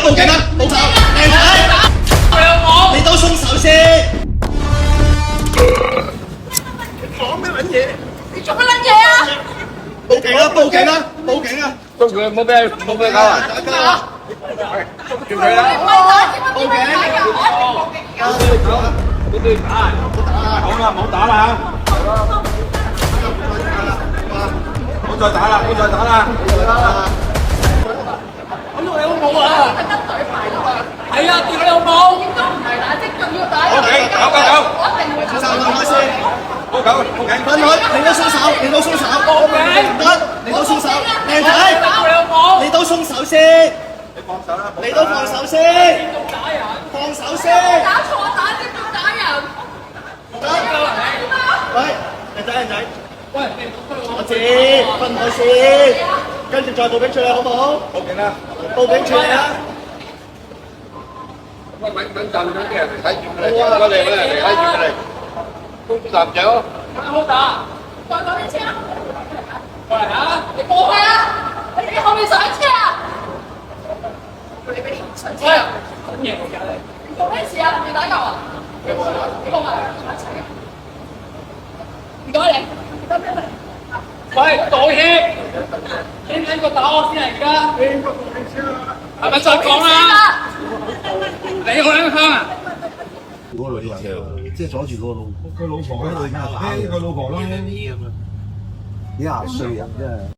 報警啦！報仇！靚仔，你都鬆手先！講咩撚嘢？你做乜撚嘢啊？報警啦！報警啦！報警啊！捉佢，冇俾搞啊！打交啊！叫佢啦！報警！俾佢打，好啦，唔好打啦唔好再打啦，唔好再打啦！我喐你老母啊！係啊，跌你老母！點都唔係打，即仲要打。報警，999！我一定會手放開先！報警！分開，你都鬆手，你都鬆手！報警！唔得，你都鬆手！靚仔，打你老母！你都鬆手先！你放手啦！你都放手先！仲打人？放手先！打錯打先仲打人？得，喂，靚仔，靚仔。喂，我知，分開先，跟住再報警處理好唔好？報警啦！報警處理啊！喂，穩陣啲人嚟睇住佢哋，我哋嚟睇住佢哋，公主站長。好打！再講一次啊！過嚟啊！你過去啊！你後面上車啊！你俾上車啊！乜嘢嚟㗎你？做咩事啊？你打交啊？你過埋一齊啊！唔該你。喂，道歉！邊撚個打我先嚟㗎？係咪再講啦？你好撚香啊！嗰個女人即係阻住嗰個老婆喺度聽佢老婆啦，幾廿歲人真係。